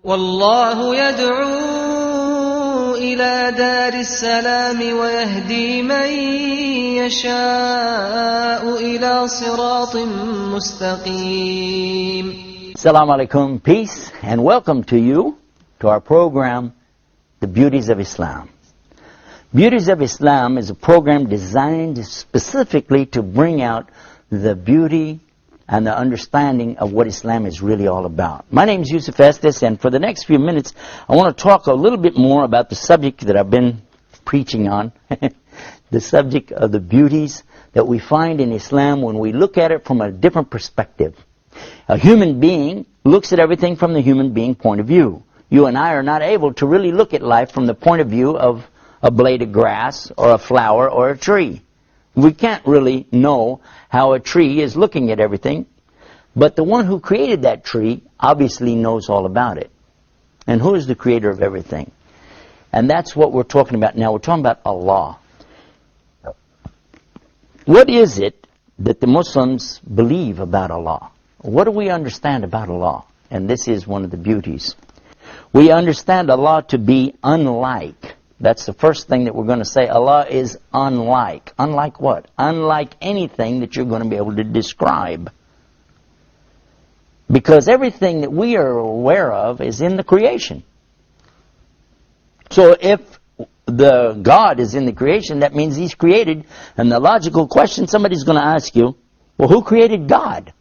والله يدعو إلى دار السلام ويهدي من يشاء إلى صراط مستقيم. Assalamu alaikum, peace, and welcome to you to our program, The Beauties of Islam. Beauties of Islam is a program designed specifically to bring out the beauty and the understanding of what Islam is really all about. My name is Yusuf Estes, and for the next few minutes, I want to talk a little bit more about the subject that I've been preaching on, the subject of the beauties that we find in Islam when we look at it from a different perspective. A human being looks at everything from the human being point of view. You and I are not able to really look at life from the point of view of a blade of grass or a flower or a tree. We can't really know how a tree is looking at everything, but the one who created that tree obviously knows all about it. And who is the creator of everything? And that's what we're talking about now. We're talking about Allah. What is it that the Muslims believe about Allah? What do we understand about Allah? And this is one of the beauties. We understand Allah to be unlike. That's the first thing that we're going to say. Allah is unlike. Unlike what? Unlike anything that you're going to be able to describe. Because everything that we are aware of is in the creation. So if the God is in the creation, that means He's created. And the logical question somebody's going to ask you, well, who created God?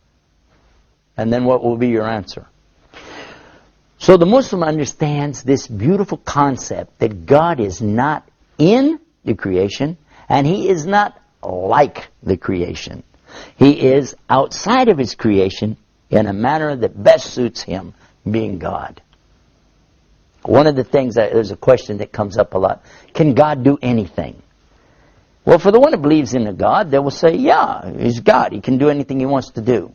And then what will be your answer? So the Muslim understands this beautiful concept that God is not in the creation and He is not like the creation. He is outside of His creation in a manner that best suits Him, being God. One of the things, there's a question that comes up a lot, can God do anything? Well, for the one who believes in a God, they will say, yeah, He's God. He can do anything He wants to do.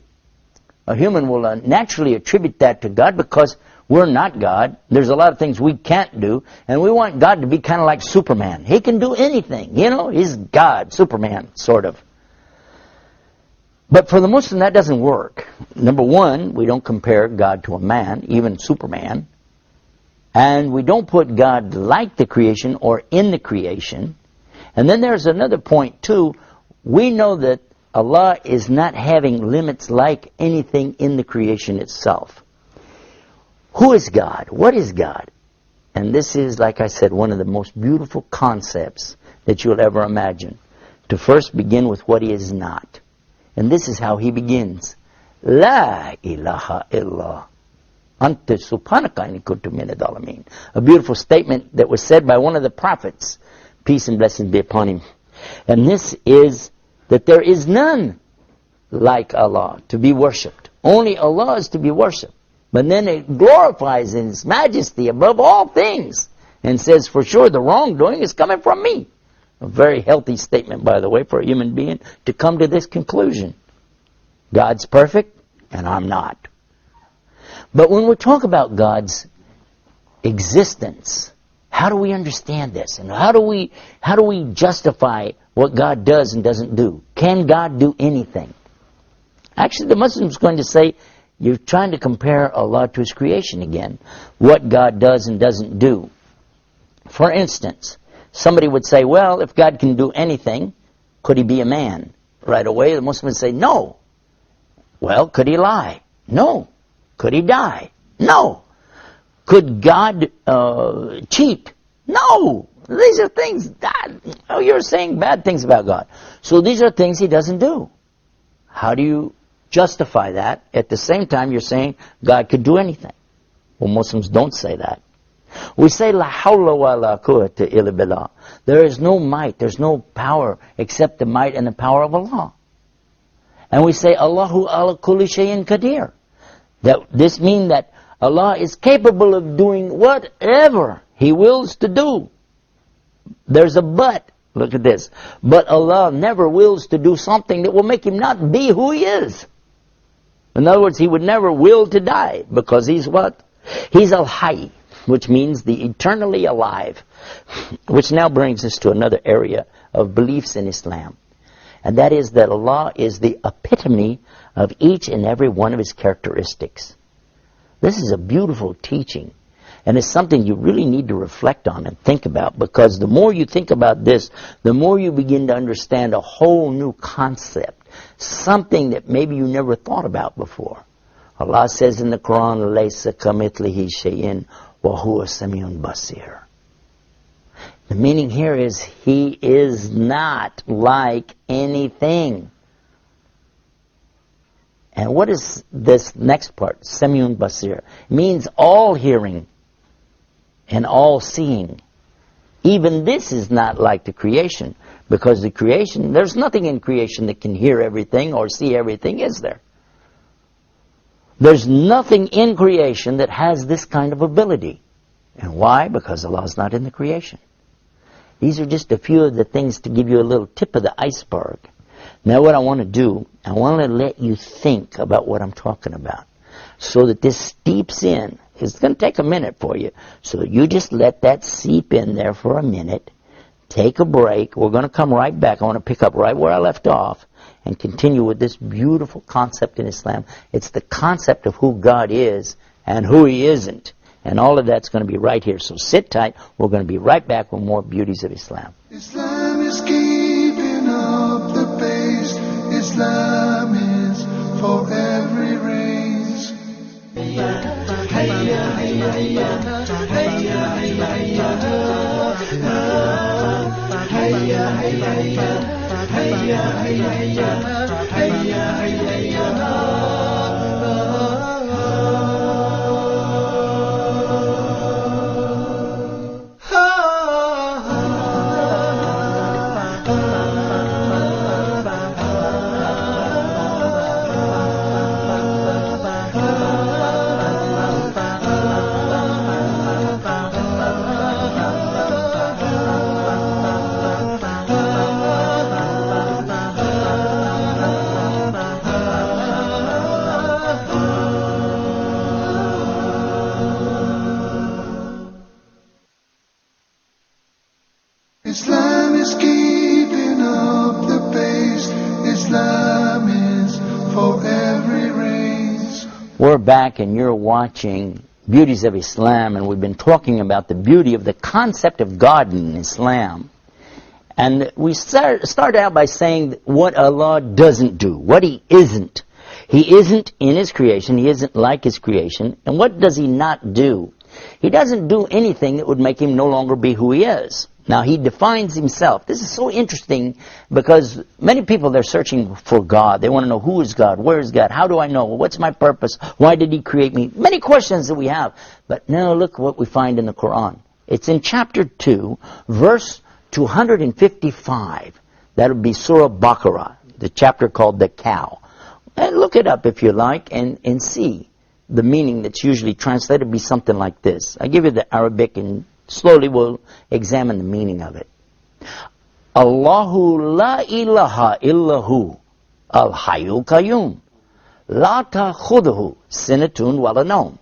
A human will naturally attribute that to God because we're not God. There's a lot of things we can't do, and we want God to be kind of like Superman. He can do anything, you know, He's God, Superman, sort of. But for the Muslim, that doesn't work. Number one, we don't compare God to a man, even Superman. And we don't put God like the creation or in the creation. And then there's another point, too. We know that Allah is not having limits like anything in the creation itself. Who is God? What is God? And this is, like I said, one of the most beautiful concepts that you'll ever imagine. To first begin with what He is not. And this is how He begins. La ilaha illallah. Anta subhanaka inni kuntu minadh dhalimin. A beautiful statement that was said by one of the prophets. Peace and blessings be upon him. And this is that there is none like Allah to be worshipped. Only Allah is to be worshipped. But then it glorifies in His majesty above all things and says, for sure, the wrongdoing is coming from me. A very healthy statement, by the way, for a human being to come to this conclusion. God's perfect, and I'm not. But when we talk about God's existence, how do we understand this? And how do we justify what God does and doesn't do? Can God do anything? Actually, the Muslim is going to say, you're trying to compare Allah to His creation again. What God does and doesn't do. For instance, somebody would say, well, if God can do anything, could He be a man? Right away, the Muslim would say, no. Well, could He lie? No. Could He die? No. Could God cheat? No. These are things that, you're saying bad things about God. So these are things He doesn't do. How do you justify that? At the same time, you're saying God could do anything. Well, Muslims don't say that. We say, La hawla wa la quwwata illa billah. There is no might, there's no power except the might and the power of Allah. And we say, Allahu ala kulli shayin qadir. This means that Allah is capable of doing whatever He wills to do. There's a but. Look at this. But Allah never wills to do something that will make Him not be who He is. In other words, He would never will to die because He's what? He's al-hayy, which means the eternally alive. Which now brings us to another area of beliefs in Islam. And that is that Allah is the epitome of each and every one of His characteristics. This is a beautiful teaching And it's something you really need to reflect on and think about, because the more you think about this, the more you begin to understand a whole new concept, something that maybe you never thought about before. Allah says in the Quran, "Laysa kamithlihi shay'in wa huwa samiun basir." The meaning here is He is not like anything. And what is this next part? Samiun basir. It means all hearing and all seeing. Even this is not like the creation, because the creation, there's nothing in creation that can hear everything or see everything, is there? There's nothing in creation that has this kind of ability. And why? Because Allah is not in the creation. These are just a few of the things to give you a little tip of the iceberg. Now what I want to do, I want to let you think about what I'm talking about, so that this steeps in. It's going to take a minute for you. So you just let that seep in there for a minute. Take a break. We're going to come right back. I want to pick up right where I left off and continue with this beautiful concept in Islam. It's the concept of who God is and who He isn't. And all of that's going to be right here. So sit tight. We're going to be right back with more Beauties of Islam. Islam is keeping up the pace. Islam is for every race. Islam is keeping up the pace. Islam is for every race. We're back and you're watching Beauties of Islam, and we've been talking about the beauty of the concept of God in Islam. And we start out by saying what Allah doesn't do, what He isn't. He isn't in His creation, He isn't like His creation. And what does He not do? He doesn't do anything that would make Him no longer be who He is. Now, He defines Himself. This is so interesting, because many people, they're searching for God. They want to know, who is God? Where is God? How do I know? What's my purpose? Why did He create me? Many questions that we have. But now look what we find in the Quran. It's in chapter 2, verse 255. That would be Surah Baqarah, the chapter called the cow. And look it up if you like, and see the meaning that's usually translated to be something like this. I give you the Arabic, and slowly we'll examine the meaning of it. Allahu la ilaha illahu al-hayyul qayyum la ta'khudhuhu sinatun wa la nawm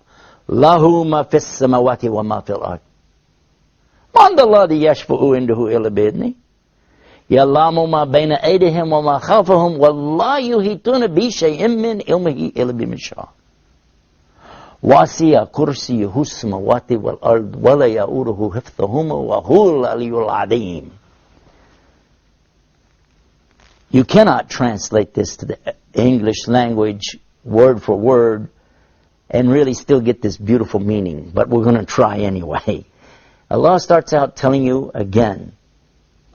lahu ma fis samawati wa ma fil ard man alladhi yashfa'u indahu illa bi'idhnihi ya'lamu ma bayna aydihim wa ma khalfahum wa la yuhituna bi shay'in min ilmihi illa bima sha'a. وَاسِيَ كُرْسِيُهُ السَّمَاوَاتِ وَالْأَرْضِ وَلَا يَئُودُهُ حِفْظُهُمَا وَهُوَ الْعَلِيُّ الْعَظِيمُ. You cannot translate this to the English language word for word and really still get this beautiful meaning, but we're going to try anyway. Allah starts out telling you again,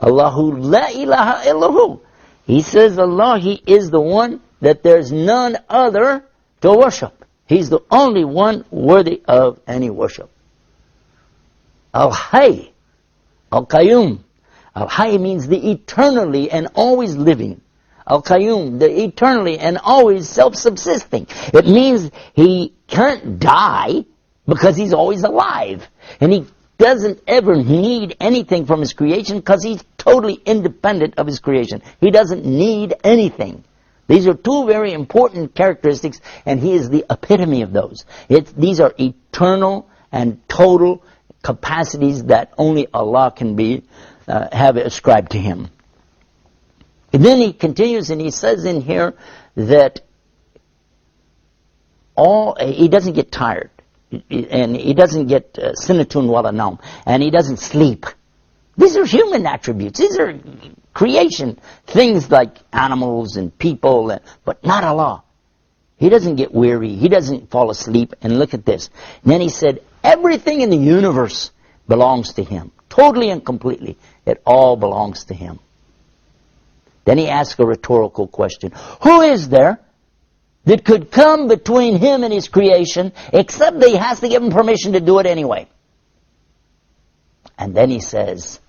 Allahu la ilaha illahu. He says Allah, He is the one that there's none other to worship. He's the only one worthy of any worship. Al-Hayy, Al-Qayyum. Al-Hayy means the eternally and always living. Al-Qayyum, the eternally and always self-subsisting. It means He can't die because He's always alive. And He doesn't ever need anything from His creation because He's totally independent of His creation. He doesn't need anything. These are two very important characteristics, and He is the epitome of those. These are eternal and total capacities that only Allah can have ascribed to Him. And then He continues and He says in here that He doesn't get tired. and he doesn't get sinatun wala naum, and he doesn't sleep. These are human attributes. These are creation things like animals and people, but not Allah. He doesn't get weary. He doesn't fall asleep. And look at this. And then he said, everything in the universe belongs to Him. Totally and completely. It all belongs to Him. Then he asked a rhetorical question. Who is there that could come between Him and His creation, except that He has to give Him permission to do it anyway? And then he says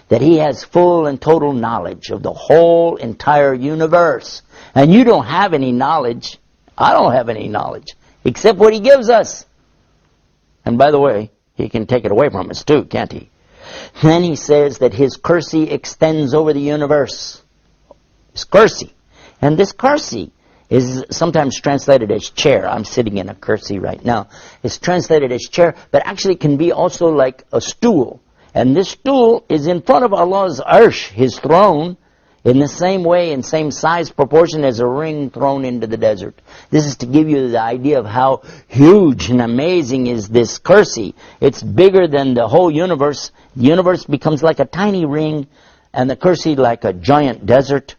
that He has full and total knowledge of the whole entire universe. And you don't have any knowledge. I don't have any knowledge, except what He gives us. And by the way, He can take it away from us too, can't He? Then he says that His kursi extends over the universe. His kursi. And this kursi is sometimes translated as chair. I'm sitting in a kursi right now. It's translated as chair, but actually it can be also like a stool. And this stool is in front of Allah's arsh, His throne, in the same way, in same size proportion as a ring thrown into the desert. This is to give you the idea of how huge and amazing is this kursi. It's bigger than the whole universe. The universe becomes like a tiny ring, and the kursi like a giant desert.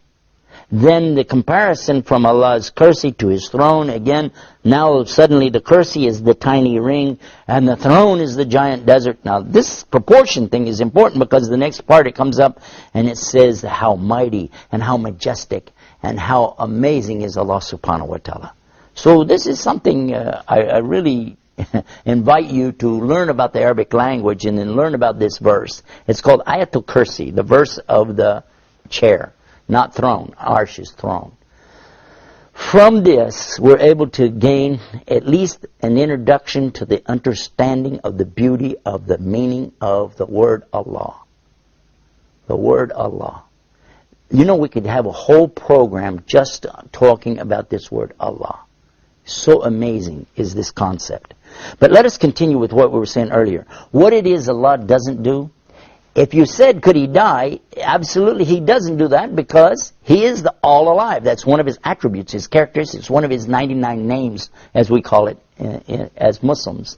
Then the comparison from Allah's kursi to His throne, again, now suddenly the kursi is the tiny ring, and the throne is the giant desert. Now this proportion thing is important, because the next part it comes up and it says how mighty and how majestic and how amazing is Allah subhanahu wa ta'ala. So this is something I really invite you to learn about the Arabic language and then learn about this verse. It's called Ayatul Kursi, the verse of the chair. Not throne. Arsh is throne. From this, we're able to gain at least an introduction to the understanding of the beauty of the meaning of the word Allah. The word Allah. You know, we could have a whole program just talking about this word Allah. So amazing is this concept. But let us continue with what we were saying earlier. What it is Allah doesn't do. If you said, could He die? Absolutely, He doesn't do that, because He is the all alive. That's one of His attributes, His characteristics, one of His 99 names, as we call it as Muslims.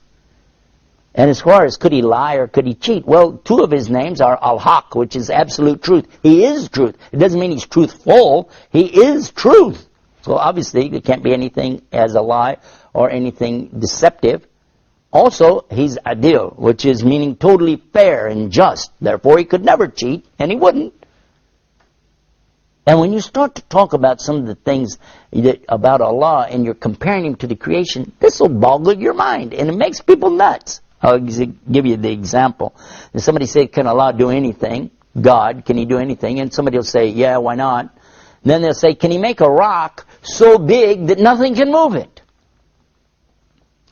And as far as could He lie or could He cheat? Well, two of His names are Al-Haq, which is absolute truth. He is truth. It doesn't mean He's truthful. He is truth. So obviously, there can't be anything as a lie or anything deceptive. Also, He's adil, which is meaning totally fair and just. Therefore, He could never cheat, and He wouldn't. And when you start to talk about some of the things about Allah and you're comparing Him to the creation, this will boggle your mind, and it makes people nuts. I'll give you the example. And somebody say, can Allah do anything? God, can He do anything? And somebody will say, yeah, why not? And then they'll say, can He make a rock so big that nothing can move it?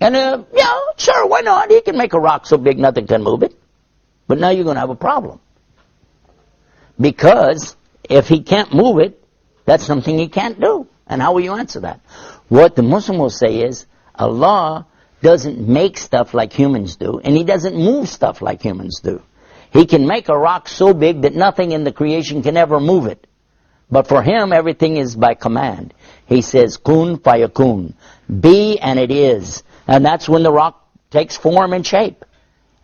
And, yeah, sure, why not? He can make a rock so big nothing can move it. But now you're going to have a problem. Because if He can't move it, that's something He can't do. And how will you answer that? What the Muslim will say is, Allah doesn't make stuff like humans do, and He doesn't move stuff like humans do. He can make a rock so big that nothing in the creation can ever move it. But for Him, everything is by command. He says, kun fayakun. Be, and it is. And that's when the rock takes form and shape.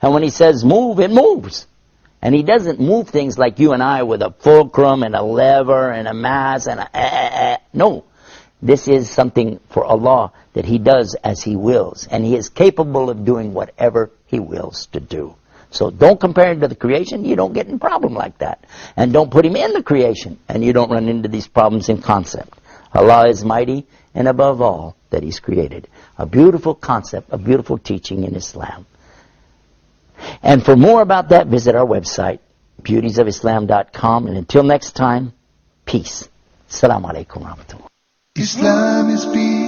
And when He says move, it moves. And He doesn't move things like you and I with a fulcrum and a lever and a mass and a... No. This is something for Allah that He does as He wills. And He is capable of doing whatever He wills to do. So don't compare Him to the creation. You don't get in a problem like that. And don't put Him in the creation. And you don't run into these problems in concept. Allah is mighty and above all that He's created. A beautiful concept, a beautiful teaching in Islam. And for more about that, visit our website, beautiesofislam.com. And until next time, peace. Assalamu alaikum wa rahmatullah. Islam is peace.